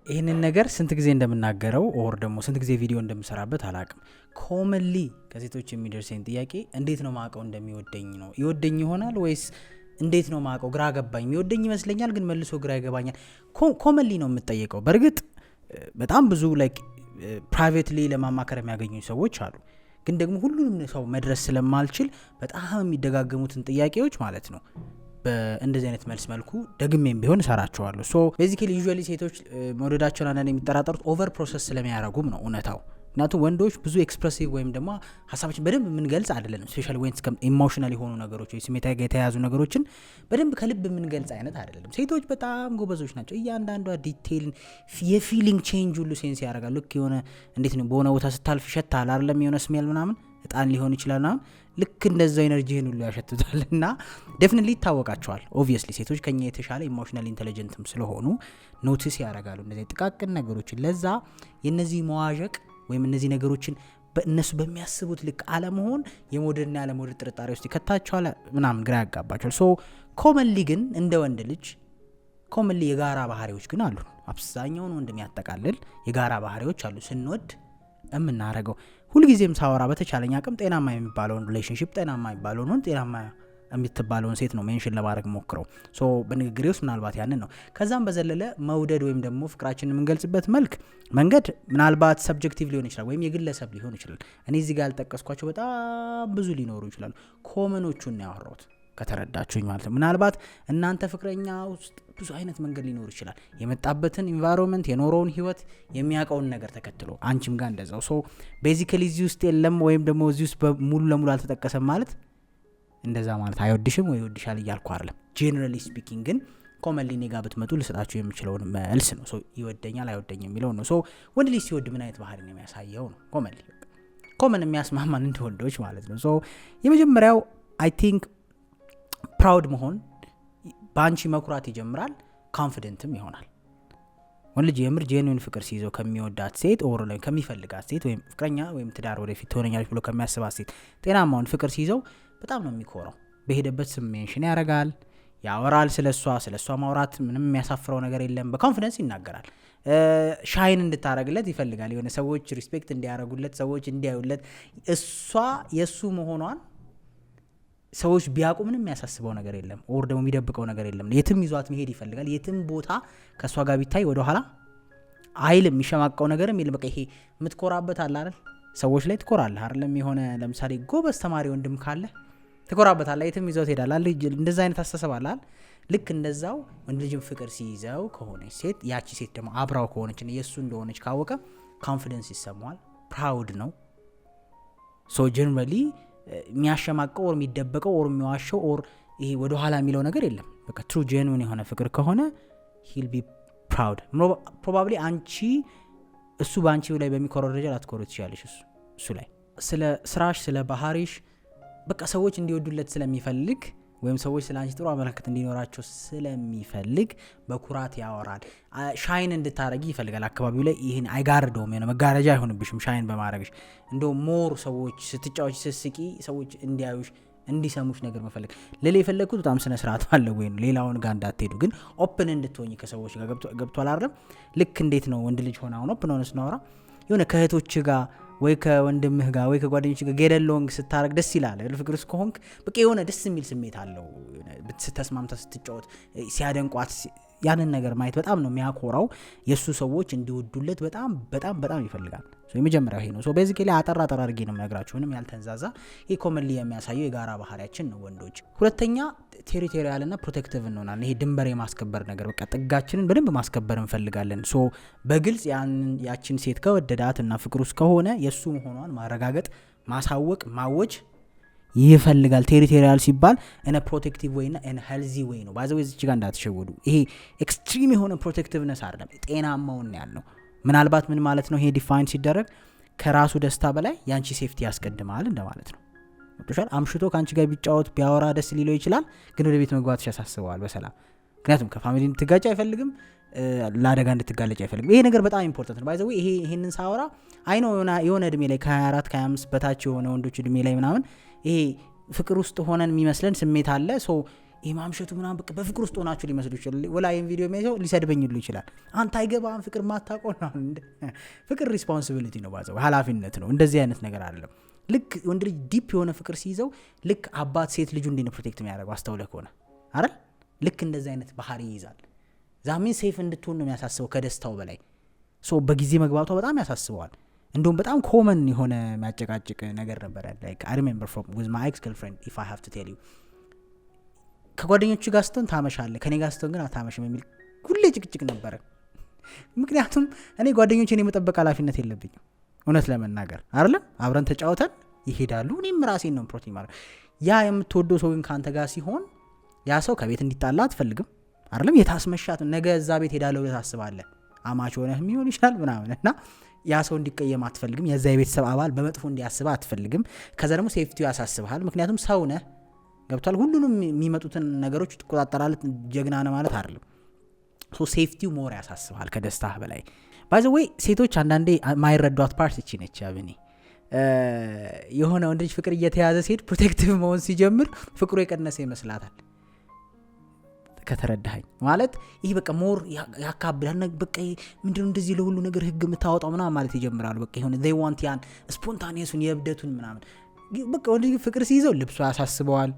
ይህንን ነገር ስንት ጊዜ እንደምናገረው ኦር ደግሞ ስንት ጊዜ ቪዲዮ እንደምሰራበት አላቅም። ኮመንሊ ከሴቶች የሚደርሰኝ ጥያቄ እንዴት ነው ማቀው እንደሚወደኝ ነው። ይወደኝ ይሆናል ወይስ እንዴት ነው ማቀው? ግራ ገባኝ። የሚወደኝ ይመስለኛል ግን መልሶ ግራ ይገባኛል። ኮመንሊ ነው የምጠየቀው። በእርግጥ በጣም ብዙ ላይክ ፕራይቬትሊ ለማማከር የሚያገኙ ሰዎች አሉ። ግን ደግሞ ሁሉንም ሰው መድረስ ስለማልችል በጣም የሚደጋገሙትን ጥያቄዎች ማለት ነው በእንደዚህ አይነት መልስ መልኩ ደግሜም ቢሆን እሰራቸዋለሁ። ሶ ቤዚካሊ ዩዥዋሊ ሴቶች መውደዳቸውን አንዳንድ የሚጠራጠሩት ኦቨር ፕሮሰስ ስለሚያደርጉም ነው እውነታው። ምክንያቱም ወንዶች ብዙ ኤክስፕሬሲቭ ወይም ደግሞ ሀሳባችን በደንብ የምንገልጽ አይደለንም። ስፔሻሊ ወይንስ ኢሞሽናል የሆኑ ነገሮች ወይ ስሜታዊ ጋር የተያያዙ ነገሮችን በደንብ ከልብ የምንገልጽ አይነት አይደለም። ሴቶች በጣም ጎበዞች ናቸው። እያንዳንዷ ዲቴይልን የፊሊንግ ቼንጅ ሁሉ ሴንስ ያደርጋሉ። ልክ የሆነ እንዴት ነው በሆነ ቦታ ስታልፍ ይሸታል አይደለም? የሆነ ስሜል ምናምን እጣን ሊሆን ይችላል ምናምን ልክ እንደዛው ኤነርጂህን ሁሉ ያሸትታል። እና ዴፊኒትሊ ይታወቃቸዋል። ኦብቪየስሊ ሴቶች ከኛ የተሻለ ኢሞሽናል ኢንተለጀንትም ስለሆኑ ኖቲስ ያደርጋሉ እነዚህ ጥቃቅን ነገሮችን። ለዛ የነዚህ መዋዠቅ ወይም እነዚህ ነገሮችን በእነሱ በሚያስቡት ልክ አለመሆን የሞደልና ያለሞደድ ጥርጣሬ ውስጥ ይከታቸዋል፣ ምናምን ግራ ያጋባቸዋል። ሶ ኮመንሊ ግን እንደ ወንድ ልጅ ኮመንሊ የጋራ ባህሪዎች ግን አሉ። አብዛኛውን ወንድ የሚያጠቃልል የጋራ ባህሪዎች አሉ ስንወድ የምናረገው። ሁልጊዜም ሳወራ በተቻለኝ አቅም ጤናማ የሚባለውን ሪሌሽንሺፕ፣ ጤናማ የሚባለውን ጤናማ የምትባለውን ሴት ነው ሜንሽን ለማድረግ ሞክረው። ሶ በንግግሬ ውስጥ ምናልባት ያንን ነው። ከዛም በዘለለ መውደድ ወይም ደግሞ ፍቅራችንን የምንገልጽበት መንገድ ምናልባት ሰብጀክቲቭ ሊሆን ይችላል ወይም የግለሰብ ሊሆን ይችላል። እኔ እዚህ ጋር ያልጠቀስኳቸው በጣም ብዙ ሊኖሩ ይችላሉ። ኮመኖቹን ያወራሁት ከተረዳችሁኝ ማለት ነው። ምናልባት እናንተ ፍቅረኛ ውስጥ ብዙ አይነት መንገድ ሊኖር ይችላል። የመጣበትን ኢንቫይሮንመንት የኖረውን ህይወት የሚያውቀውን ነገር ተከትሎ አንቺም ጋር እንደዛው። ሶ ቤዚካሊ እዚህ ውስጥ የለም ወይም ደግሞ እዚህ ውስጥ ሙሉ ለሙሉ አልተጠቀሰም ማለት እንደዛ ማለት አይወድሽም ወይ ይወድሻል እያልኩ አይደለም። ጄነራሊ ስፒኪንግ ግን ኮመንሊ እኔ ጋር ብትመጡ ልሰጣችሁ የምችለውን መልስ ነው። ሶ ይወደኛል አይወደኝም የሚለው ነው። ሶ ወንድ ልጅ ሲወድ ምን አይነት ባህሪ ነው የሚያሳየው ነው። ኮመን የሚያስማማን እንደ ወንዶች ማለት ነው። ሶ የመጀመሪያው አይ ቲንክ ፕራውድ መሆን፣ በአንቺ መኩራት ይጀምራል። ኮንፊደንትም ይሆናል። ወንድ ልጅ የምር ጄኑዊን ፍቅር ሲይዘው ከሚወዳት ሴት ኦር ከሚፈልጋት ሴት ወይም ፍቅረኛ ወይም ትዳር ወደፊት ትሆነኛለች ብሎ ከሚያስባት ሴት ጤናማውን ፍቅር ሲይዘው በጣም ነው የሚኮራው። በሄደበት ስም ሜንሽን ያደርጋል፣ ያወራል። ስለሷ ማውራት ምንም የሚያሳፍረው ነገር የለም። በኮንፊደንስ ይናገራል። ሻይን እንድታረግለት ይፈልጋል። የሆነ ሰዎች ሪስፔክት እንዲያረጉለት፣ ሰዎች እንዲያዩለት፣ እሷ የሱ መሆኗን ሰዎች ቢያውቁ ምንም የሚያሳስበው ነገር የለም። ኦር ደግሞ የሚደብቀው ነገር የለም። የትም ይዟት መሄድ ይፈልጋል። የትም ቦታ ከእሷ ጋር ቢታይ ወደኋላ አይልም። የሚሸማቀው ነገርም የለም። በቃ ይሄ የምትኮራበት አለ አይደል? ሰዎች ላይ ትኮራለህ አይደለም? የሆነ ለምሳሌ ጎበዝ ተማሪ ወንድም ካለ ትኮራበታለህ። የትም ይዞት ሄዳል። እንደዛ አይነት አስተሳሰብ አለ። ልክ እንደዛው ወንድ ልጅም ፍቅር ሲይዘው ከሆነች ሴት፣ ያቺ ሴት ደግሞ አብራው ከሆነች የእሱ እንደሆነች ካወቀ ኮንፊደንስ ይሰማዋል። ፕራውድ ነው። ሶ ጀነራሊ የሚያሸማቀው ኦር የሚደበቀው ኦር የሚዋሸው ኦር ይሄ ወደ ኋላ የሚለው ነገር የለም። በቃ ትሩ ጄኑዊን የሆነ ፍቅር ከሆነ ሂል ቢ ፕራውድ። ፕሮባብሊ አንቺ እሱ በአንቺ ላይ በሚኮረው ደረጃ ላትኮሩ ትችላለሽ። እሱ ላይ ስለ ስራሽ፣ ስለ ባህሪሽ በቃ ሰዎች እንዲወዱለት ስለሚፈልግ ወይም ሰዎች ስለ አንቺ ጥሩ አመለካከት እንዲኖራቸው ስለሚፈልግ በኩራት ያወራል። ሻይን እንድታረጊ ይፈልጋል። አካባቢው ላይ ይሄን አይጋርደውም። የሆነ መጋረጃ አይሆንብሽም ሻይን በማድረግሽ። እንደው ሞር ሰዎች ስትጫወች፣ ስትስቂ ሰዎች እንዲያዩሽ፣ እንዲሰሙሽ ነገር መፈለግ። ሌላ የፈለግኩት በጣም ስነ ስርዓት ባለው ወይ ነው። ሌላውን ጋር እንዳትሄዱ ግን ኦፕን እንድትሆኚ ከሰዎች ጋር ገብቷል አይደል? ልክ እንዴት ነው ወንድ ልጅ ሆነ አሁን ኦፕን ሆነ ስናወራ የሆነ ከእህቶች ጋር ወይ ከወንድምህ ጋር ወይ ከጓደኞች ጋር ጌደሎንግ ስታረግ ደስ ይላል። ፍቅር ውስጥ ከሆንክ በቃ የሆነ ደስ የሚል ስሜት አለው። ስትስማምታ ስትጫወት ሲያደንቋት ያንን ነገር ማየት በጣም ነው የሚያኮራው። የሱ ሰዎች እንዲወዱለት በጣም በጣም በጣም ይፈልጋል። የመጀመሪያው ይሄ ነው። ሶ ቤዚካሊ አጠራ አድርጌ ነው የምነግራችሁ፣ ምንም ያልተንዛዛ። ይሄ ኮመንሊ የሚያሳየው የጋራ ባህሪያችን ነው ወንዶች። ሁለተኛ ቴሪቶሪያል እና ፕሮቴክቲቭ እንሆናለን። ይሄ ድንበር የማስከበር ነገር፣ በቃ ጥጋችንን በደንብ ማስከበር እንፈልጋለን። ሶ በግልጽ ያችን ሴት ከወደዳት እና ፍቅር ውስጥ ከሆነ የሱ መሆኗን ማረጋገጥ፣ ማሳወቅ፣ ማወጅ ይፈልጋል። ቴሪቶሪያል ሲባል እነ ፕሮቴክቲቭ ወይ እና እነ ሄልዚ ወይ ነው። ባዘው እዚህ ጋር እንዳትሸወዱ። ይሄ ኤክስትሪም የሆነ ፕሮቴክቲቭነስ አይደለም፣ ጤናማውን ያለው። ምናልባት ምን ማለት ነው ይሄ ዲፋይን ሲደረግ ከራሱ ደስታ በላይ ያንቺ ሴፍቲ ያስቀድማል እንደማለት ነው። ወጥቷል። አምሽቶ ካንቺ ጋር ቢጫወት ቢያወራ ደስ ሊለው ይችላል፣ ግን ወደ ቤት መግባትሽ ያሳስበዋል በሰላም። ምክንያቱም ከፋሚሊ እንድትጋጭ አይፈልግም፣ ለአደጋ እንድትጋለጭ አይፈልግም። ይሄ ነገር በጣም ኢምፖርታንት ነው። ባይዘው ይሄንን ሳወራ አይ ነው የሆነ እድሜ ላይ ከ24 ከ25 በታች የሆነ ወንዶች እድሜ ላይ ምናምን ይሄ ፍቅር ውስጥ ሆነን የሚመስለን ስሜት አለ። ሶ ማምሸቱ ምናምን በቃ በፍቅር ውስጥ ሆናችሁ ሊመስሉ ይችላል። ወላ ይሄን ቪዲዮ የሚያየው ሊሰድበኝ ሁሉ ይችላል። አንተ አይገባም ፍቅር ማታውቀው ነው። ፍቅር ሪስፖንሲቢሊቲ ነው፣ ባዘው ኃላፊነት ነው። እንደዚህ አይነት ነገር አይደለም። ልክ ወንድ ልጅ ዲፕ የሆነ ፍቅር ሲይዘው ልክ አባት ሴት ልጁ እንዴት ነው ፕሮቴክት የሚያደርገው አስተውለህ ከሆነ አይደል? ልክ እንደዚህ አይነት ባህሪ ይይዛል። ዛሚን ሴፍ እንድትሆን ነው የሚያሳስበው ከደስታው በላይ። ሶ በጊዜ መግባቷ በጣም ያሳስበዋል። እንደውም በጣም ኮመን የሆነ የሚያጨቃጭቅ ነገር ነበር። ላይክ አይ ሪሜምበር ፍሮም ዊዝ ማይ ኤክስ ገርልፍሬንድ ኢፍ አይ ሃቭ ቱ ቴል ዩ ከጓደኞቹ ጋር ስትሆን ታመሻለህ፣ ከኔ ጋር ስትሆን ግን አታመሽም የሚል ሁሌ ጭቅጭቅ ነበረ። ምክንያቱም እኔ ጓደኞቼን የመጠበቅ ኃላፊነት የለብኝም እውነት ለመናገር አይደለም። አብረን ተጫውተን ይሄዳሉ፣ እኔም ራሴን ነው ፕሮቴክት ማለት። ያ የምትወደው ሰው ግን ካንተ ጋር ሲሆን ያ ሰው ከቤት እንዲጣላ አትፈልግም አይደለም። የታስመሻት ነገ እዛ ቤት ሄዳለሁ ብለህ ታስባለህ። አማች ሆነህ የሚሆን ይችላል ምናምን እና ያ ሰው እንዲቀየም አትፈልግም። የዛ የቤተሰብ አባል በመጥፎ እንዲያስብ አትፈልግም። ከዛ ደግሞ ሴፍቲው ያሳስብሃል። ምክንያቱም ሰው ነህ፣ ገብቷል። ሁሉንም የሚመጡትን ነገሮች ትቆጣጠራለህ። ጀግና ነህ ማለት አይደለም። ሶ ሴፍቲው ሞር ያሳስብሃል ከደስታህ በላይ። ባይ ዘ ዌይ ሴቶች አንዳንዴ ማይረዷት ፓርት እቺ ነች። አብኔ የሆነ ወንድ ልጅ ፍቅር እየተያዘ ሲሄድ ፕሮቴክቲቭ መሆን ሲጀምር ፍቅሩ የቀነሰ ይመስላታል። ከተረዳኸኝ ማለት ይሄ በቃ ሞር ያካብዳል። በቃ ምንድነው እንደዚህ ለሁሉ ነገር ህግ የምታወጣው ምናምን ማለት ይጀምራሉ። በቃ የሆነ they want ያን ስፖንታኒየሱን የእብደቱን ምናምን። በቃ ወንድ ልጅ ፍቅር ሲይዘው ልብሱ ያሳስበዋል።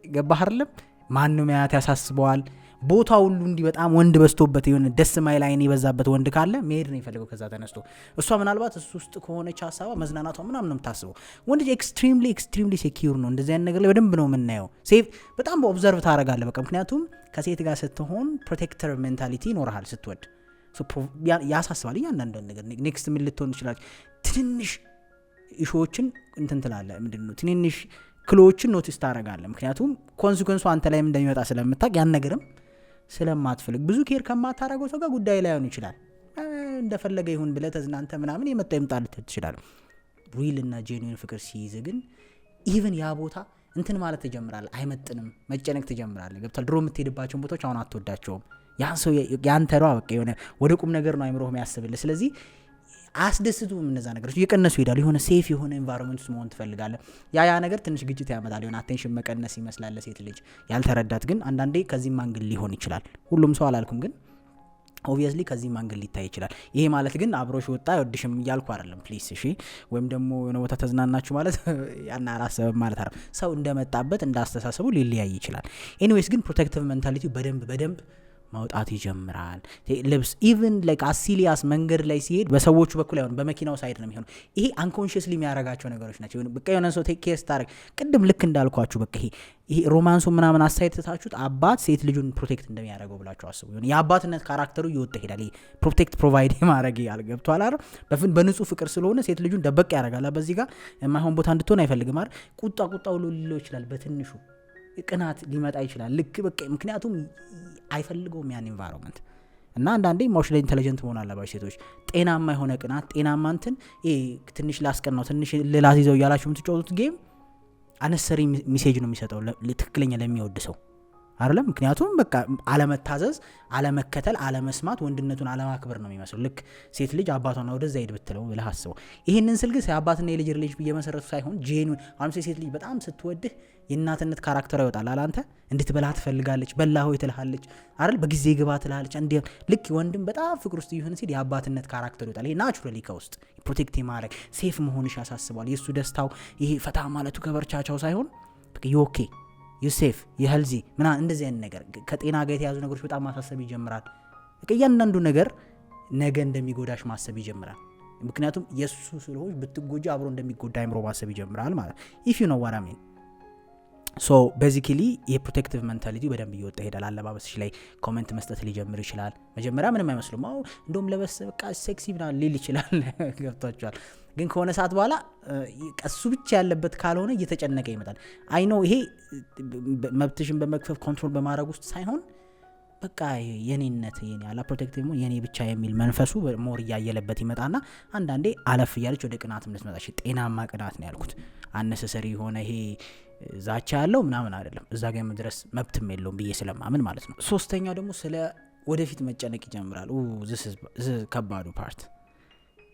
ገባህ አይደለም? ማንንም ያያት ያሳስበዋል። ቦታ ሁሉ እንዲህ በጣም ወንድ በዝቶበት የሆነ ደስ ማይል አይን የበዛበት ወንድ ካለ መሄድ ነው የሚፈልገው ከዛ ተነስቶ። እሷ ምናልባት እሱ ውስጥ ከሆነች ሀሳቧ መዝናናቷ ምናምን ነው የምታስበው። ወንድ ልጅ ኤክስትሪምሊ ሴኪዩር ነው። እንደዚህ አይነት ነገር ላይ በደንብ ነው የምናየው። ሴፍ በጣም በኦብዘርቭ ታደርጋለህ። በቃ ምክንያቱም ከሴት ጋር ስትሆን ፕሮቴክተር ሜንታሊቲ ይኖርሃል ስትወድ። ያሳስባል እያንዳንዱ ነገር። ኔክስት ምን ልትሆን ትችላለች? ትንንሽ ኢሹዎችን እንትን ትላለህ። ምንድን ነው ትንንሽ ክሎዎችን ኖቲስ ታደርጋለህ። ምክንያቱም ኮንሲኩዌንሱ አንተ ላይም እንደሚመጣ ስለምታውቅ ያን ነገርም ስለማትፈልግ ብዙ ኬር ከማታረገው ሰው ጋር ጉዳይ ላይሆን ይችላል። እንደፈለገ ይሁን ብለህ ተዝናንተ ምናምን የመጣው ይምጣልህ ትችላለህ። ሪል እና ጄኒዩን ፍቅር ሲይዝ ግን ኢቭን ያ ቦታ እንትን ማለት ትጀምራለህ። አይመጥንም፣ መጨነቅ ትጀምራለህ። ገብቷል? ድሮ የምትሄድባቸውን ቦታዎች አሁን አትወዳቸውም። ያን ሰው ያንተ ነው በቃ የሆነ ወደ ቁም ነገር ነው አይምሮህ የሚያስብልህ። ስለዚህ አያስደስቱም እነዛ ነገሮች እየቀነሱ ይሄዳሉ። የሆነ ሴፍ የሆነ ኤንቫይሮንመንት ውስጥ መሆን ትፈልጋለህ። ያ ነገር ትንሽ ግጭት ያመጣል። የሆነ አቴንሽን መቀነስ ይመስላል ሴት ልጅ ያልተረዳት። ግን አንዳንዴ ከዚህም አንግል ሊሆን ይችላል። ሁሉም ሰው አላልኩም፣ ግን ኦብቪየስሊ ከዚህም አንግል ሊታይ ይችላል። ይሄ ማለት ግን አብሮሽ ወጣ አይወድሽም እያልኩ አይደለም ፕሊስ። እሺ፣ ወይም ደግሞ የሆነ ቦታ ተዝናናችሁ ማለት ያን አላሰበም ማለት አይደለም። ሰው እንደመጣበት እንዳስተሳሰቡ ሊለያይ ይችላል። ኤኒዌይስ ግን ፕሮቴክቲቭ ሜንታሊቲ በደንብ ማውጣት ይጀምራል። ልብስ ኢቭን ላይክ አሲሊያስ መንገድ ላይ ሲሄድ በሰዎቹ በኩል አይሆን በመኪናው ሳይድ ነው የሚሆነው። ይሄ አንኮንሺየስሊ የሚያረጋቸው ነገሮች ናቸው። በቃ የሆነ ሰው ቴክ ኬር ስታደርግ ቅድም ልክ እንዳልኳችሁ በቃ ይሄ ሮማንሱ ምናምን አሳይድ ትታችሁት አባት ሴት ልጁን ፕሮቴክት እንደሚያደርገው ብላችሁ አስቡ። የአባትነት ካራክተሩ እየወጣ ይሄዳል። ፕሮቴክት ፕሮቫይድ ማድረግ ያልገብቷል አይደል? በንጹህ ፍቅር ስለሆነ ሴት ልጁን ደበቅ ያደርጋል። በዚህ ጋር የማይሆን ቦታ እንድትሆን አይፈልግም አይደል? ቁጣ ውሎ ሊለው ይችላል። በትንሹ ቅናት ሊመጣ ይችላል። ልክ በቃ ምክንያቱም አይፈልገውም ያን ኤንቫይሮንመንት። እና አንዳንዴ ኢሞሽናሊ ኢንተለጀንት መሆን አለባቸው ሴቶች። ጤናማ የሆነ ቅናት፣ ጤናማ እንትን ትንሽ ላስቀናው ትንሽ ልላት ይዘው እያላችሁ የምትጫወቱት ጌም አነሰሪ ሚሴጅ ነው የሚሰጠው ትክክለኛ ለሚወድ ሰው አይደለም። ምክንያቱም በቃ አለመታዘዝ፣ አለመከተል፣ አለመስማት ወንድነቱን አለማክበር ነው የሚመስለው። ልክ ሴት ልጅ አባቷን ወደዛ ሄድ ብትለው ብለህ አስበው። ይህንን ስል ግን አባትና የልጅ ሪሌሽን እየመሰረቱ ሳይሆን ጄኑን አሁን ሴት ልጅ በጣም ስትወድህ የእናትነት ካራክተሯ ይወጣል። አላንተ እንድትበላ ትፈልጋለች፣ በላ ሆይ ትልሃለች አይደል? በጊዜ ግባ ትልሃለች። እንዴ ልክ ወንድም በጣም ፍቅር ውስጥ ይሁን ሲል የአባትነት ካራክተር ይወጣል። ይሄ ናቹራሊ ከውስጥ ፕሮቴክት ማድረግ ሴፍ መሆንሽ ያሳስባል። የሱ ደስታው ይሄ ፈታ ማለቱ ከበርቻቻው ሳይሆን በቃ ዩኦኬ ዩሴፍ የሄልዚ ምናምን እንደዚህ አይነት ነገር ከጤና ጋር የተያዙ ነገሮች በጣም ማሳሰብ ይጀምራል። እያንዳንዱ ነገር ነገ እንደሚጎዳሽ ማሰብ ይጀምራል። ምክንያቱም የሱ ስለሆነ ብትጎጂ አብሮ እንደሚጎዳ አይምሮ ማሰብ ይጀምራል ማለት ኢፍ ዩ ኖ ዋት አይ ሚን። ሶ ቤዚካሊ የፕሮቴክቲቭ ሜንታሊቲ በደንብ እየወጣ ይሄዳል። አለባበስሽ ላይ ኮሜንት መስጠት ሊጀምር ይችላል። መጀመሪያ ምንም አይመስሉም። እንደውም ለበስ በቃ ሴክሲ ምናምን ሊል ይችላል። ገብቷቸዋል። ግን ከሆነ ሰዓት በኋላ ቀሱ ብቻ ያለበት ካልሆነ እየተጨነቀ ይመጣል። አይ ኖ ይሄ መብትሽን በመክፈፍ ኮንትሮል በማድረግ ውስጥ ሳይሆን በቃ የኔነት የኔ አላ ፕሮቴክቲቭ ነው የኔ ብቻ የሚል መንፈሱ ሞር እያየለበት ይመጣና አንዳንዴ አለፍ እያለች ወደ ቅናትም ልትመጣ። ጤናማ ቅናት ነው ያልኩት። አነሰሰሪ የሆነ ይሄ ዛቻ ያለው ምናምን አይደለም። እዛ ጋር መድረስ መብትም የለውም ብዬ ስለማምን ማለት ነው። ሶስተኛው ደግሞ ስለ ወደፊት መጨነቅ ይጀምራል። this is ከባዱ ፓርት።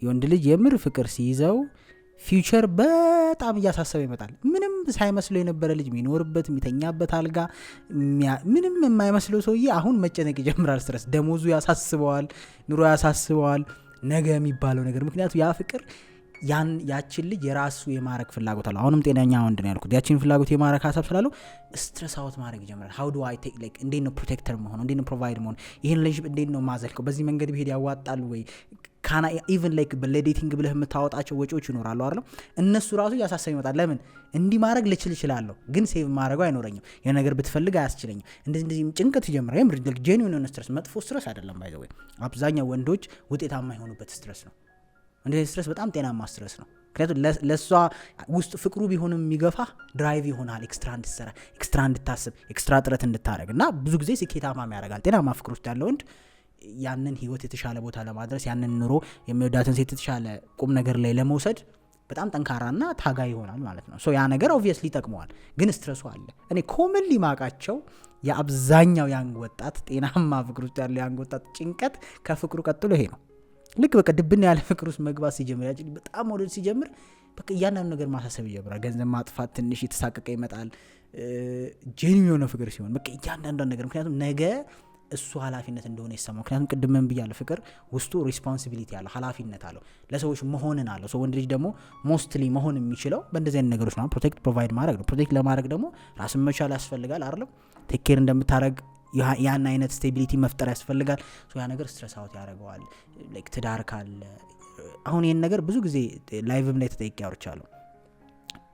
የወንድ ልጅ የምር ፍቅር ሲይዘው ፊውቸር በጣም እያሳሰበ ይመጣል። ምንም ሳይመስለው የነበረ ልጅ የሚኖርበት የሚተኛበት አልጋ ምንም የማይመስለው ሰውዬ አሁን መጨነቅ ይጀምራል። ስትረስ ደሞዙ ያሳስበዋል፣ ኑሮ ያሳስበዋል፣ ነገ የሚባለው ነገር። ምክንያቱ ያ ፍቅር ያችን ልጅ የራሱ የማረክ ፍላጎት አለው። አሁንም ጤነኛ ወንድ ነው ያልኩት። ያችን ፍላጎት የማረክ ሀሳብ ስላለው ስትረስ አውት ማድረግ ይጀምራል። how do I take like እንዴት ነው ፕሮቴክተር መሆን፣ እንዴት ነው ፕሮቫይድ መሆን፣ ይሄን ልጅ እንዴት ነው ማዘልከው፣ በዚህ መንገድ ብሄድ ያዋጣል ወይ፣ ካና ኢቭን ላይክ በሌዲቲንግ ብለህ የምታወጣቸው ወጪዎች ይኖራሉ አይደል? እነሱ ራሱ ያሳሰብ ይመጣል። ለምን እንዲህ ማድረግ ልችል እችላለሁ፣ ግን ሴቭ ማድረጉ አይኖረኝም፣ የሆነ ነገር ብትፈልግ አያስችለኝም፣ እንደዚህ ጭንቀት ይጀምራል። የምር ጄኒውን የሆነ ስትረስ፣ መጥፎ ስትረስ አይደለም ባይ ዘ ወይ። አብዛኛው ወንዶች ውጤታማ የሆኑበት ስትረስ ነው። እንደዚህ ስትረስ በጣም ጤናማ ስትረስ ነው። ምክንያቱም ለሷ ውስጥ ፍቅሩ ቢሆንም የሚገፋ ድራይቭ ይሆናል፣ ኤክስትራ እንድትሰራ፣ ኤክስትራ እንድታስብ፣ ኤክስትራ ጥረት እንድታደርግ እና ብዙ ጊዜ ስኬታማም ያደርጋል። ጤናማ ፍቅር ውስጥ ያለው ወንድ ያንን ህይወት የተሻለ ቦታ ለማድረስ ያንን ኑሮ የሚወዳትን ሴት የተሻለ ቁም ነገር ላይ ለመውሰድ በጣም ጠንካራና ታጋይ ይሆናል ማለት ነው። ሶ ያ ነገር ኦብቪየስሊ ይጠቅመዋል፣ ግን ስትረሱ አለ። እኔ ኮመንሊ ማቃቸው የአብዛኛው ያንግ ወጣት ጤናማ ፍቅር ውስጥ ያለው ያንግ ወጣት ጭንቀት ከፍቅሩ ቀጥሎ ይሄ ነው። ልክ በቃ ድብን ያለ ፍቅር ውስጥ መግባት ሲጀምር ያጭ በጣም ወደድ ሲጀምር በቃ እያንዳንዱ ነገር ማሳሰብ ይጀምራል። ገንዘብ ማጥፋት ትንሽ የተሳቀቀ ይመጣል። ጄኒን የሆነ ፍቅር ሲሆን በቃ እያንዳንዱ ነገር ምክንያቱም ነገ እሱ ኃላፊነት እንደሆነ ይሰማው። ምክንያቱም ቅድም ምን ብያለሁ፣ ፍቅር ውስጡ ሪስፖንሲቢሊቲ አለው፣ ኃላፊነት አለው፣ ለሰዎች መሆንን አለው። ወንድ ልጅ ደግሞ ሞስትሊ መሆን የሚችለው በእንደዚህ አይነት ነገሮች ነው። ፕሮቴክት ፕሮቫይድ ማድረግ ነው። ፕሮቴክት ለማድረግ ደግሞ ራስን መቻል ያስፈልጋል አይደለም? ቴክ ኬር እንደምታደረግ ያን አይነት ስቴቢሊቲ መፍጠር ያስፈልጋል። ያ ነገር ስትረስ አውት ያደርገዋል። ላይክ ትዳር ካለ አሁን ይሄን ነገር ብዙ ጊዜ ላይቭም ላይ ተጠይቄ ያወርቻለሁ።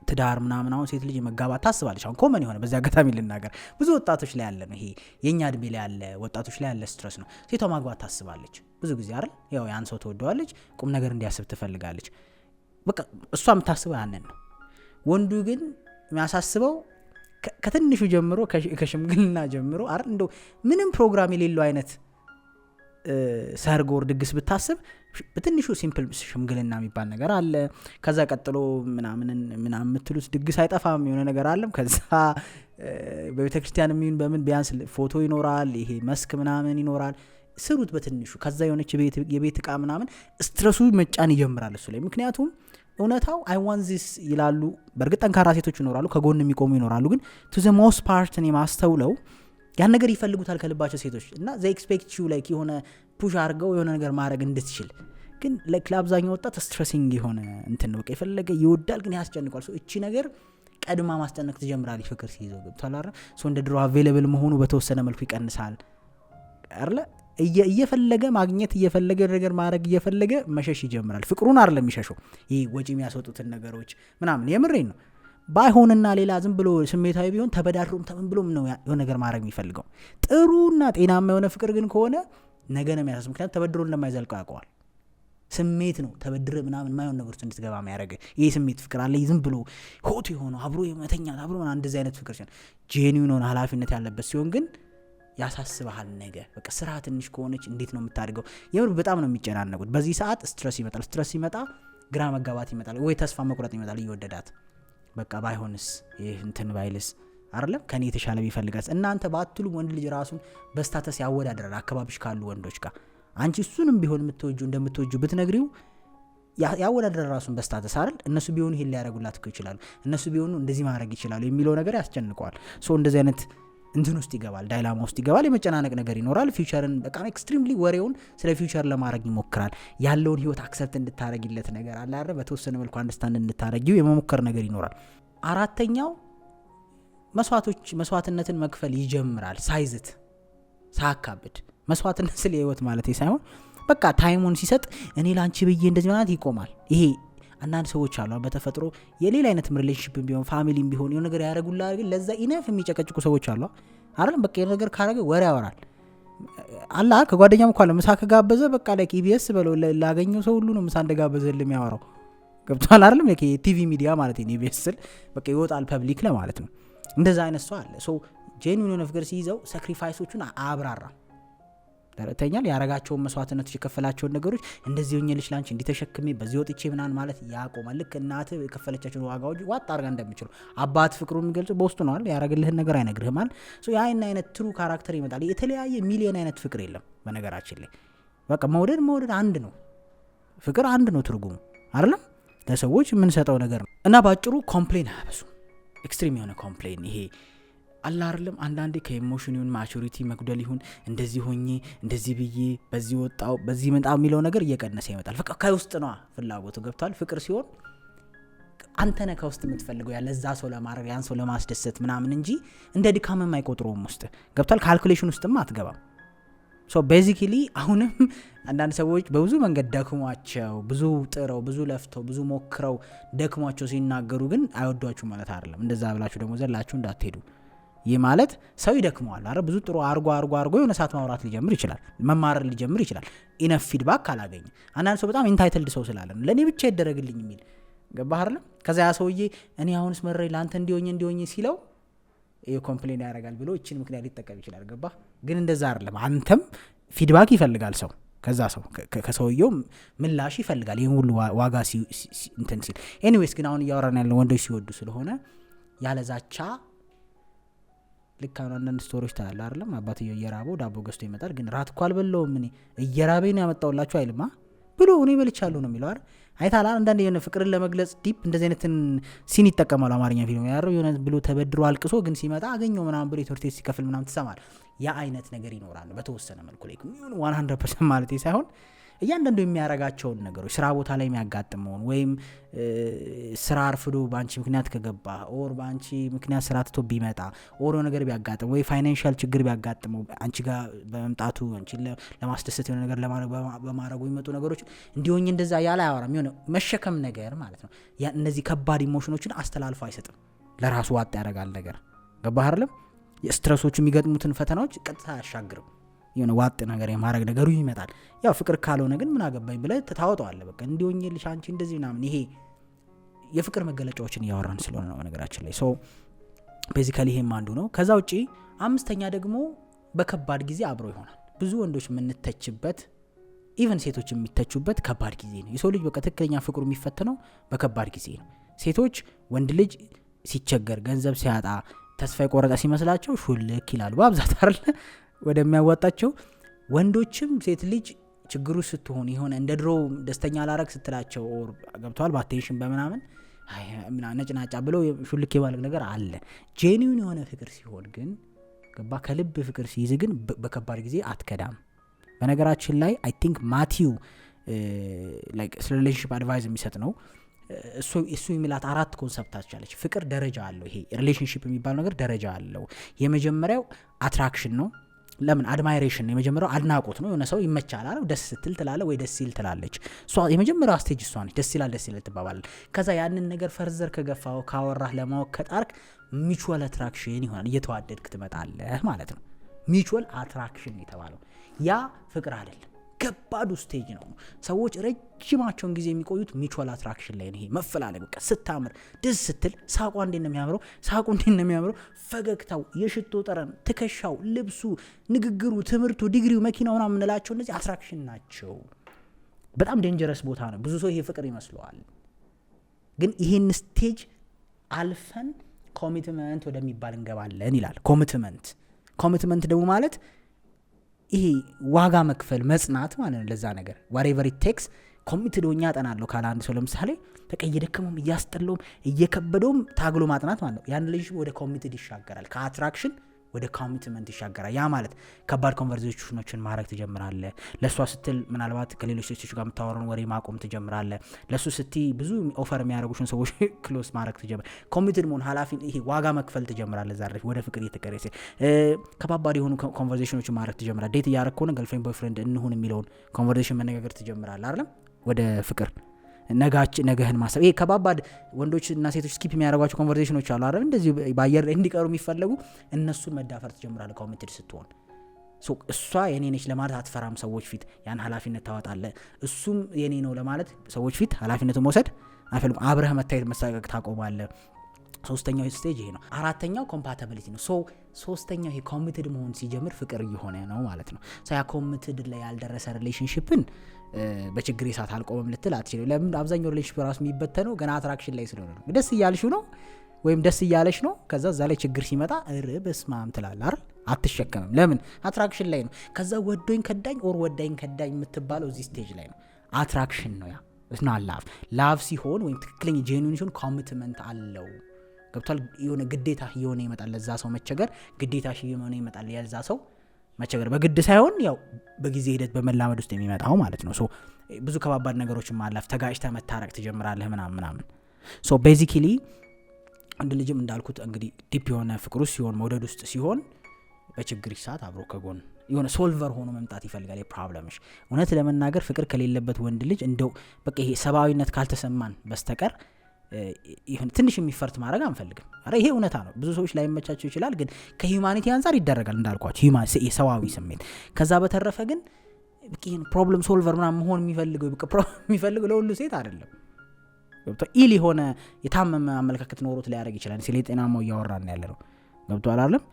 ትዳር ምናምን አሁን ሴት ልጅ መጋባት ታስባለች። አሁን ኮመን የሆነ በዚህ አጋጣሚ ልናገር ብዙ ወጣቶች ላይ ያለ ነው ይሄ የኛ እድሜ ላይ ያለ ወጣቶች ላይ ያለ ስትረስ ነው። ሴቷ ማግባት ታስባለች ብዙ ጊዜ አይደል? ያው ያን ሰው ትወደዋለች፣ ቁም ነገር እንዲያስብ ትፈልጋለች። በቃ እሷ የምታስበው ያንን ነው። ወንዱ ግን የሚያሳስበው ከትንሹ ጀምሮ ከሽምግልና ጀምሮ አይደል? እንደው ምንም ፕሮግራም የሌለው አይነት ሰርግ ወር ድግስ ብታስብ በትንሹ ሲምፕል ሽምግልና የሚባል ነገር አለ። ከዛ ቀጥሎ ምናምን የምትሉት ድግስ አይጠፋም፣ የሆነ ነገር አለም። ከዛ በቤተክርስቲያን የሚሆን በምን ቢያንስ ፎቶ ይኖራል፣ ይሄ መስክ ምናምን ይኖራል። ስሩት በትንሹ። ከዛ የሆነች የቤት እቃ ምናምን ስትረሱ መጫን ይጀምራል እሱ ላይ። ምክንያቱም እውነታው አይ ዋንት ዚስ ይላሉ። በእርግጥ ጠንካራ ሴቶች ይኖራሉ፣ ከጎን የሚቆሙ ይኖራሉ። ግን ቱ ዘ ሞስት ፓርት እኔ ማስተውለው ያን ነገር ይፈልጉታል ከልባቸው ሴቶች እና ዘ ኤክስፔክት ዩ ላይክ የሆነ ፑሽ አድርገው የሆነ ነገር ማድረግ እንድትችል። ግን ላይክ ለአብዛኛው ወጣት ስትሬሲንግ የሆነ እንትን ነው። በቃ የፈለገ ይወዳል ግን ያስጨንቋል። ሶ እቺ ነገር ቀድማ ማስጨነቅ ትጀምራለች ፍቅር ሲይዘው። ገብቷል አይደል? ሶ እንደ ድሮ አቬሌብል መሆኑ በተወሰነ መልኩ ይቀንሳል አይደል? እየፈለገ ማግኘት እየፈለገ ነገር ማድረግ እየፈለገ መሸሽ ይጀምራል። ፍቅሩን አይደለም የሚሸሸው፣ ይሄ ወጪ የሚያስወጡትን ነገሮች ምናምን። የምሬን ነው። ባይሆንና ሌላ ዝም ብሎ ስሜታዊ ቢሆን ተበዳድሮም ተምን ብሎም ነው የሆነ ነገር ማድረግ የሚፈልገው። ጥሩና ጤናማ የሆነ ፍቅር ግን ከሆነ ነገ ነው የሚያሳስ። ምክንያቱም ተበድሮ እንደማይዘልቀው ያውቀዋል። ስሜት ነው ተበድረ ምናምን የማይሆን ነገሮች እንድትገባ የሚያደርግ ይሄ ስሜት ፍቅር አለ። ዝም ብሎ ሆት የሆነ አብሮ የመተኛት አብሮ ምናምን እንደዚህ አይነት ፍቅር ሲሆን ጄኒውን ሆነ ኃላፊነት ያለበት ሲሆን ግን ያሳስበሃል። ነገ በቃ ስራ ትንሽ ከሆነች እንዴት ነው የምታደርገው? የምር በጣም ነው የሚጨናነቁት። በዚህ ሰዓት ስትረስ ይመጣል። ስትረስ ሲመጣ ግራ መጋባት ይመጣል፣ ወይ ተስፋ መቁረጥ ይመጣል። እየወደዳት በቃ ባይሆንስ ይህ እንትን ባይልስ አይደለም ከኔ የተሻለ ቢፈልጋስ። እናንተ ባትሉ ወንድ ልጅ ራሱን በስታተስ ያወዳደራል አካባቢሽ ካሉ ወንዶች ጋር። አንቺ እሱንም ቢሆን እንደምትወጁ ብትነግሪው ያወዳደራል ራሱን በስታተስ አይደል? እነሱ ቢሆኑ ይሄን ሊያደርጉላት ይችላሉ፣ እነሱ ቢሆኑ እንደዚህ ማድረግ ይችላሉ የሚለው ነገር ያስጨንቀዋል። ሶ እንደዚህ አይነት እንትን ውስጥ ይገባል፣ ዳይላማ ውስጥ ይገባል። የመጨናነቅ ነገር ይኖራል። ፊውቸርን በቃ ኤክስትሪምሊ ወሬውን ስለ ፊውቸር ለማድረግ ይሞክራል። ያለውን ህይወት አክሰፕት እንድታረጊለት ነገር አለ አይደል? በተወሰነ መልኩ አንደርስታንድ እንድታረጊው የመሞከር ነገር ይኖራል። አራተኛው መስዋዕትነትን መክፈል ይጀምራል። ሳይዝት ሳያካብድ መስዋዕትነት ስለ ህይወት ማለት ሳይሆን በቃ ታይሙን ሲሰጥ እኔ ላንቺ ብዬ እንደዚህ ማለት ይቆማል። ይሄ አንዳንድ ሰዎች አሉ በተፈጥሮ የሌላ አይነት ሪሌሽንሺፕ ቢሆን ፋሚሊም ቢሆን የሆነ ነገር ያደርጉልሃል፣ ግን ለዛ ኢነፍ የሚጨቀጭቁ ሰዎች አሉ አይደል? በቃ የሆነ ነገር ካረገ ወሬ ያወራል አላ። ከጓደኛም እንኳን ምሳ ከጋበዘ በቃ ላይክ ኢቢኤስ በለው ላገኘው ሰው ሁሉ ነው ምሳ እንደጋበዘልህ የሚያወራው። ገብቷል አይደለም? ለከ ቲቪ ሚዲያ ማለት ነው። ኢቢኤስ ስል በቃ ይወጣል ፐብሊክ ለማለት ነው። እንደዛ አይነት ሰው አለ። ሶ ጄኒውን የሆነ ፍቅር ሲይዘው ሳክሪፋይሶቹን አብራራ ተረተኛል። ያረጋቸውን መስዋዕትነቶች የከፈላቸውን ነገሮች እንደዚህ ሆኜልሽ ላንቺ እንዲተሸክሜ በዚህ ወጥቼ ምናምን ማለት ያቆማል። ልክ እናትህ የከፈለቻቸውን ዋጋዎች ዋጥ አድርጋ እንደሚችሉ አባት ፍቅሩ የሚገልጹ በውስጡ ነው አይደል? ያረግልህን ነገር አይነግርህም አይደል? ሶ ያን አይነት ትሩ ካራክተር ይመጣል። የተለያየ ሚሊዮን አይነት ፍቅር የለም በነገራችን ላይ። በቃ መውደድ አንድ ነው፣ ፍቅር አንድ ነው ትርጉሙ አይደለም? ለሰዎች የምንሰጠው ነገር ነው። እና ባጭሩ ኮምፕሌን አያበዙ። ኤክስትሪም የሆነ ኮምፕሌን ይሄ አላ አይደለም። አንዳንዴ ከኢሞሽን ይሁን ማቹሪቲ መጉደል ይሁን እንደዚህ ሆኜ እንደዚህ ብዬ በዚህ ወጣው በዚህ መጣ የሚለው ነገር እየቀነሰ ይመጣል። ፍቅር ከውስጥ ነው ፍላጎቱ ገብቷል። ፍቅር ሲሆን አንተ ነህ ከውስጥ የምትፈልገው ያለ እዛ ሰው ለማድረግ ያን ሰው ለማስደሰት ምናምን እንጂ እንደ ድካምም አይቆጥሩም ውስጥ ገብቷል። ካልኩሌሽን ውስጥም አትገባም። ሶ ቤዚክሊ አሁንም አንዳንድ ሰዎች በብዙ መንገድ ደክሟቸው ብዙ ጥረው ብዙ ለፍተው ብዙ ሞክረው ደክሟቸው ሲናገሩ ግን አይወዷችሁ ማለት አይደለም። እንደዛ ብላችሁ ደግሞ ዘላችሁ እንዳትሄዱ። ይህ ማለት ሰው ይደክመዋል አይደል? ብዙ ጥሩ አርጎ የሆነ ሰዓት ማውራት ሊጀምር ይችላል፣ መማር ሊጀምር ይችላል። ኢነፍ ፊድባክ ካላገኘ አንዳንድ ሰው በጣም ኢንታይትልድ ሰው ስላለ ለኔ ብቻ ይደረግልኝ የሚል ገባህ አይደል? ከዛ ያ ሰውዬ እኔ አሁንስ መረኝ ላንተ እንዲሆኝ ሲለው ኮምፕሌን ያደርጋል ብሎ እቺን ምክንያት ሊጠቀም ይችላል። ገባህ? ግን እንደዛ አይደለም። አንተም ፊድባክ ይፈልጋል ሰው ከዛ ሰው ከሰውየው ምላሽ ይፈልጋል። ይሄን ሁሉ ዋጋ እንትን ሲል ኤኒዌይስ ግን አሁን እያወራን ያለው ወንዶች ሲወዱ ስለሆነ ያለዛቻ ልክ አንዳንድ ስቶሪዎች ታያለ አይደለም? አባትየው እየራበው ዳቦ ገዝቶ ይመጣል። ግን ራት እኮ አልበላውም እኔ እየራበኝ ነው ያመጣውላችሁ አይልማ ብሎ እኔ በልቻለሁ ነው የሚለው አይደል? አይታላ አንዳንድ የሆነ ፍቅርን ለመግለጽ ዲፕ እንደዚህ አይነትን ሲን ይጠቀማሉ። አማርኛ ፊልም ያረው የሆነ ብሎ ተበድሮ አልቅሶ ግን ሲመጣ አገኘው ምናምን ብሎ የትምህርት ቤት ሲከፍል ምናምን ትሰማል። ያ አይነት ነገር ይኖራል በተወሰነ መልኩ ላይ 100% ማለት ሳይሆን እያንዳንዱ የሚያረጋቸውን ነገሮች ስራ ቦታ ላይ የሚያጋጥመውን ወይም ስራ አርፍዶ ባንቺ ምክንያት ከገባ ኦር ባንቺ ምክንያት ስራ ትቶ ቢመጣ ኦር ነገር ቢያጋጥም ወይ ፋይናንሻል ችግር ቢያጋጥመው አንቺ ጋር በመምጣቱ አንቺ ለማስደሰት የሆነ ነገር በማድረጉ የሚመጡ ነገሮች እንዲሆኝ እንደዛ ያለ አያወራም። የሆነ መሸከም ነገር ማለት ነው። እነዚህ ከባድ ኢሞሽኖችን አስተላልፎ አይሰጥም። ለራሱ ዋጥ ያደርጋል ነገር ገባህ አይደለም? የስትረሶቹ የሚገጥሙትን ፈተናዎች ቀጥታ አያሻግርም። የሆነ ዋጥ ነገር የማድረግ ነገሩ ይመጣል። ያው ፍቅር ካልሆነ ግን ምን አገባኝ ብለህ ታወጣዋለህ። በቃ እንዲሆኝልሽ አንቺ እንደዚህ ምናምን። ይሄ የፍቅር መገለጫዎችን እያወራን ስለሆነ ነው ነገራችን ላይ። ሶ ቤዚካሊ ይሄም አንዱ ነው። ከዛ ውጪ አምስተኛ ደግሞ በከባድ ጊዜ አብሮ ይሆናል። ብዙ ወንዶች የምንተችበት ኢቨን ሴቶች የሚተቹበት ከባድ ጊዜ ነው። የሰው ልጅ በቃ ትክክለኛ ፍቅሩ የሚፈተነው በከባድ ጊዜ ነው። ሴቶች ወንድ ልጅ ሲቸገር ገንዘብ ሲያጣ ተስፋ የቆረጠ ሲመስላቸው ሹልክ ይላሉ በአብዛት አይደል ወደሚያዋጣቸው። ወንዶችም ሴት ልጅ ችግሩ ስትሆን የሆነ እንደ ድሮ ደስተኛ አላረግ ስትላቸው ኦር ገብቷል በአቴንሽን በምናምን ነጭናጫ ብለው ሹልክ የማለቅ ነገር አለ። ጄኒውን የሆነ ፍቅር ሲሆን ግን ገባ ከልብ ፍቅር ሲይዝ ግን በከባድ ጊዜ አትከዳም። በነገራችን ላይ አይ ቲንክ ማቲው ላይክ ስለ ሪሌሽንሺፕ አድቫይስ የሚሰጥ ነው። እሱ የሚላት 4 ኮንሰፕቶች አለች። ፍቅር ደረጃ አለው። ይሄ ሪሌሽንሺፕ የሚባል ነገር ደረጃ አለው። የመጀመሪያው አትራክሽን ነው። ለምን አድማይሬሽን ነው። የመጀመሪያው አድናቆት ነው። የሆነ ሰው ይመቻል አይደል? ደስ ስትል ትላለህ ወይ ደስ ይል ትላለች። እሷ የመጀመሪያው ስቴጅ እሷ ነች። ደስ ይላል ትባባላለህ። ከዛ ያንን ነገር ፈርዘር ከገፋው ካወራህ ለማወቅ ከጣርክ ሚቹዋል አትራክሽን ይሆናል። እየተዋደድክ ትመጣለህ ማለት ነው። ሚቹዋል አትራክሽን የተባለው ያ ፍቅር አይደለም። ከባዱ ስቴጅ ነው። ሰዎች ረጅማቸውን ጊዜ የሚቆዩት ሚቹዋል አትራክሽን ላይ ነው። ይሄ መፈላለግ በቃ ስታምር ደስ ስትል ሳቋ እንዴት ነው የሚያምረው፣ ሳቁ እንዴት ነው የሚያምረው፣ ፈገግታው፣ የሽቶ ጠረን፣ ትከሻው፣ ልብሱ፣ ንግግሩ፣ ትምህርቱ፣ ዲግሪው፣ መኪናው ምናምን የምንላቸው እነዚህ አትራክሽን ናቸው። በጣም ዴንጀረስ ቦታ ነው። ብዙ ሰው ይሄ ፍቅር ይመስለዋል። ግን ይሄን ስቴጅ አልፈን ኮሚትመንት ወደሚባል እንገባለን ይላል። ኮሚትመንት ደግሞ ማለት ይሄ ዋጋ መክፈል መጽናት ማለት ነው። ለዛ ነገር whatever it takes ኮሚትድ ሆኛ አጠናለሁ ካለ አንድ ሰው ለምሳሌ ተቀየደከመም እያስጠለውም እየከበደውም ታግሎ ማጥናት ማለት ነው። ያን ልጅ ወደ ኮሚትድ ይሻገራል። ከአትራክሽን ወደ ኮሚትመንት ይሻገራል። ያ ማለት ከባድ ኮንቨርሴሽኖችን ማድረግ ትጀምራለህ። ለሷ ስትል ምናልባት ከሌሎች ሴቶች ጋር የምታወራውን ወሬ ማቆም ትጀምራለህ። ለሱ ስትይ ብዙ ኦፈር የሚያደርጉሽን ሰዎች ክሎስ ማድረግ ትጀምራለህ። ኮሚትድ መሆን ኃላፊ ይሄ ዋጋ መክፈል ትጀምራለህ። ዛሬ ወደ ፍቅር እየተቀረሰ ከባባድ የሆኑ ኮንቨርሴሽኖችን ማድረግ ትጀምራለህ። ዴት እያደረግህ ከሆነ ገርልፍሬንድ ቦይፍሬንድ እንሁን የሚለውን ኮንቨርሴሽን መነጋገር ትጀምራለህ አይደል? ወደ ፍቅር ነገህን ማሰብ። ይሄ ከባባድ ወንዶች እና ሴቶች ስኪፕ የሚያደርጓቸው ኮንቨርሴሽኖች አሉ አይደል? እንደዚህ በአየር ላይ እንዲቀሩ የሚፈለጉ እነሱን መዳፈር ትጀምራለህ ኮሚትድ ስትሆን። እሷ የኔ ነች ለማለት አትፈራም። ሰዎች ፊት ያን ኃላፊነት ታወጣለህ። እሱም የኔ ነው ለማለት ሰዎች ፊት ኃላፊነቱን መውሰድ አይፈልጉም። አብረህ መታየት መሳቀቅ ታቆማለህ። ሶስተኛው ስቴጅ ይሄ ነው። አራተኛው ኮምፓቲቢሊቲ ነው። ሶስተኛው ይሄ ኮሚትድ መሆን ሲጀምር ፍቅር እየሆነ ነው ማለት ነው። ያ ኮሚትድ ላይ ያልደረሰ ሪሌሽንሺፕን በችግር ሰዓት አልቆመም ልትል አትችልም። ለምን? አብዛኛው ሪሌሽንሺፕ ራሱ የሚበተነው ገና አትራክሽን ላይ ስለሆነ ነው። ደስ እያልሽው ነው ወይም ደስ እያለሽ ነው። ከዛ እዛ ላይ ችግር ሲመጣ በስማም ትላለህ አይደል? አትሸከምም። ለምን? አትራክሽን ላይ ነው። ከዛ ወዶኝ ከዳኝ ኦር ወዳኝ ከዳኝ የምትባለው እዚህ ስቴጅ ላይ ነው። አትራክሽን ነው ያ እስና ላቭ ሲሆን ወይም ትክክለኛ ጄኒዩን ሲሆን ኮሚትመንት አለው ገብቷል የሆነ ግዴታ የሆነ ይመጣል ለዛ ሰው መቸገር ግዴታ የሆነ ይመጣል ያዛ ሰው መቸገር በግድ ሳይሆን ያው በጊዜ ሂደት በመላመድ ውስጥ የሚመጣው ማለት ነው ሶ ብዙ ከባባድ ነገሮችን ማለፍ ተጋጭተ መታረቅ ትጀምራለህ ምናምን ሶ ቤዚካሊ አንድ ልጅም እንዳልኩት እንግዲህ ዲፕ የሆነ ፍቅር ውስጥ ሲሆን መውደድ ውስጥ ሲሆን በችግር ሰዓት አብሮ ከጎን የሆነ ሶልቨር ሆኖ መምጣት ይፈልጋል የፕሮብለምሽ እውነት ለመናገር ፍቅር ከሌለበት ወንድ ልጅ እንደው በቃ ይሄ ሰባዊነት ካልተሰማን በስተቀር ይሄን ትንሽ የሚፈርት ማድረግ አንፈልግም አረ ይሄ እውነታ ነው ብዙ ሰዎች ላይ መቻቸው ይችላል ግን ከሂዩማኒቲ አንፃር ይደረጋል እንዳልኳችሁ የሰዋዊ ስሜት ከዛ በተረፈ ግን በቃ ይሄን ፕሮብለም ሶልቨር ምናምን መሆን የሚፈልገው ለሁሉ ሴት አይደለም ገብቷል ኢሊ ሆነ የታመመ አመለካከት ኖሮት ላይ ያደርግ ይችላል ስለ ጤናማው ያወራን ያለ ነው ገብቷል አይደለም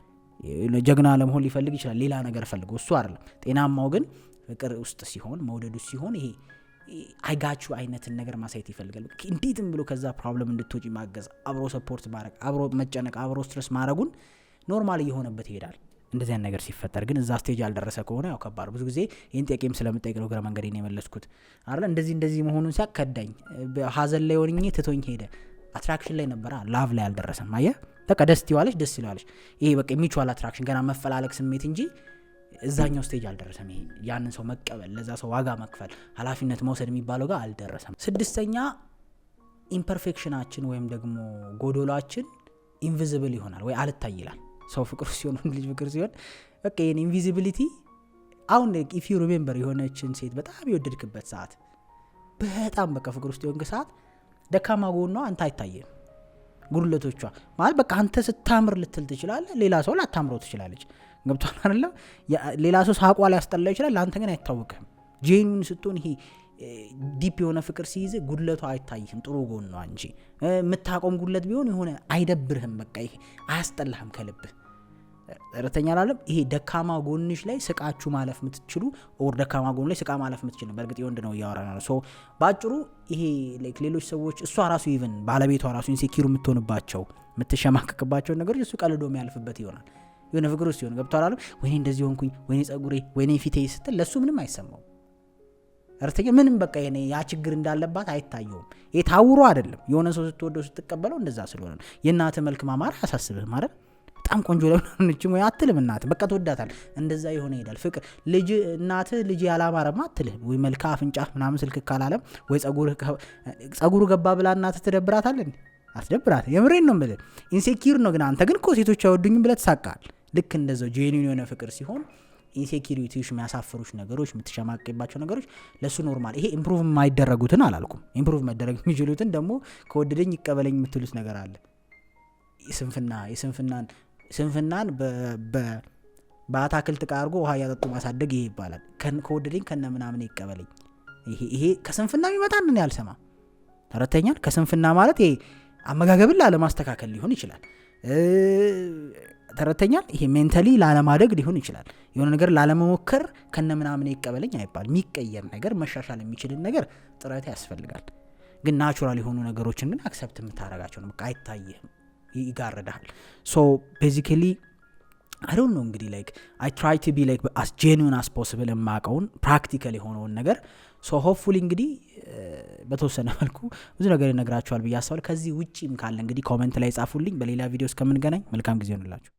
ጀግና ለመሆን ሊፈልግ ይችላል ሌላ ነገር ፈልጎ እሱ አይደለም ጤናማው ግን ፍቅር ውስጥ ሲሆን መውደዱ ሲሆን ይሄ አይጋቹ አይነትን ነገር ማሳየት ይፈልጋል እንዴትም ብሎ ከዛ ፕሮብለም እንድትወጪ ማገዝ አብሮ ሰፖርት ማድረግ አብሮ መጨነቅ አብሮ ስትረስ ማድረጉን ኖርማል እየሆነበት ይሄዳል እንደዚህ አይነት ነገር ሲፈጠር ግን እዛ ስቴጅ አልደረሰ ከሆነ ያው ከባድ ብዙ ጊዜ ይሄን ጥያቄም ስለምጠይቅ ነው ግራ መንገዴን የመለስኩት አይደል እንደዚህ መሆኑን ሲያከዳኝ ሀዘን ላይ ሆኜ ትቶኝ ሄደ አትራክሽን ላይ ነበር ላቭ ላይ አልደረሰም አየ በቃ ደስ ይዋለሽ ይሄ በቃ ሚቹዋል አትራክሽን ገና መፈላለግ ስሜት እንጂ እዛኛው ስቴጅ አልደረሰም ይሄ ያንን ሰው መቀበል ለዛ ሰው ዋጋ መክፈል ኃላፊነት መውሰድ የሚባለው ጋር አልደረሰም ስድስተኛ ኢምፐርፌክሽናችን ወይም ደግሞ ጎዶላችን ኢንቪዚብል ይሆናል ወይ አልታይላል ሰው ፍቅር ሲሆን ልጅ ፍቅር ሲሆን በቃ ይሄን ኢንቪዚቢሊቲ አሁን ኢፍ ዩ ሪሜምበር የሆነችን ሴት በጣም ይወደድክበት ሰዓት በጣም በቃ ፍቅር ውስጥ የሆንክ ሰዓት ደካማ ጎኗ አንተ አይታየም ጉድለቶቿ ማለት በቃ አንተ ስታምር ልትል ትችላለህ ሌላ ሰው ላታምረው ትችላለች ገብቷል አይደል ሌላ ሰው ሳቋ ላይ ያስጠላው ይችላል አንተ ግን አይታወቅም ጄኒዩን ስትሆን ይሄ ዲፕ የሆነ ፍቅር ሲይዝ ጉድለቷ አይታይም ጥሩ ጎኗ እንጂ የምታቆም ጉድለት ቢሆን የሆነ አይደብርህም በቃ ይሄ አያስጠላህም ከልብ ረተኛ ዓለም ይሄ ደካማ ጎንሽ ላይ ስቃችሁ ማለፍ የምትችሉ ኦር ደካማ ጎን ላይ ስቃ ማለፍ የምትችሉ በርግጥ የወንድ ነው ያወራና ነው ሶ ባጭሩ ይሄ ላይክ ሌሎች ሰዎች እሷ ራሱ ኢቭን ባለቤቷ ራሱ ኢንሴኪዩር የምትሆንባቸው የምትሸማቀቅባቸው ነገሮች እሱ ቀልዶ የሚያልፍበት ይሆናል የሆነ ፍቅር ውስጥ ሲሆን ገብቷል አይደል ወይኔ እንደዚህ ሆንኩኝ ወይኔ ጸጉሬ ወይኔ ፊቴ ስትል ለሱ ምንም አይሰማው አርተኛ ምንም በቃ የኔ ያ ችግር እንዳለባት አይታየውም ይሄ ታውሮ አይደለም የሆነ ሰው ስትወደው ስትቀበለው እንደዛ ስለሆነ የእናት መልክ ማማር አሳስብህ ማለት በጣም ቆንጆ ለምንጭ ወይ አትልም እናት በቃ ተወዳታል እንደዛ ይሆነ ይላል ፍቅር ልጅ እናት ልጅ ያላማረማ አትልህ ወይ መልካ አፍንጫ ምናምን ስልክ ካላለም ወይ ጸጉሩ ገባ ብላ እናት ትደብራታል እንዴ አትደብራት የምሬን ነው ማለት ኢንሴኪዩር ነው ግን አንተ ግን እኮ ሴቶች አይወዱኝም ብለህ ትሳቃል ልክ እንደዛው ጄኒዩን የሆነ ፍቅር ሲሆን ኢንሴኪዩሪቲዎች የሚያሳፍሩሽ ነገሮች የምትሸማቀቂባቸው ነገሮች ለሱ ኖርማል ይሄ ኢምፕሩቭ የማይደረጉትን አላልኩም ኢምፕሩቭ መደረግ የሚችሉትን ደግሞ ከወደደኝ ይቀበለኝ የምትሉት ነገር አለ ስንፍናን በአታክልት ቃርጎ ውሃ ያጠጡ ማሳደግ ይሄ ይባላል ከወደደኝ ከነ ምናምን ይቀበለኝ ይሄ ከስንፍና የሚመጣ ምን ያልሰማ ተረተኛል ከስንፍና ማለት ይሄ አመጋገብን ላለማስተካከል ሊሆን ይችላል ተረተኛል ይሄ ሜንታሊ ላለማደግ ሊሆን ይችላል የሆነ ነገር ላለመሞከር ከነ ምናምን ይቀበለኝ አይባል የሚቀየር ነገር መሻሻል የሚችልን ነገር ጥረት ያስፈልጋል ግን ናቹራል የሆኑ ነገሮችን ግን አክሰፕት የምታረጋቸው ነው በቃ አይታየህም ይጋረዳል ሶ ቤዚካሊ I don't know እንግዲህ like I try to be like as genuine as possible የማቀውን ፕራክቲካል የሆነውን ነገር so hopefully እንግዲህ በተወሰነ መልኩ ብዙ ነገር ይነግራችኋል ብዬ አስባለሁ ከዚህ ውጪም ካለ እንግዲህ ኮሜንት ላይ ጻፉልኝ በሌላ ቪዲዮ እስከምንገናኝ መልካም ጊዜ ይሁንላችሁ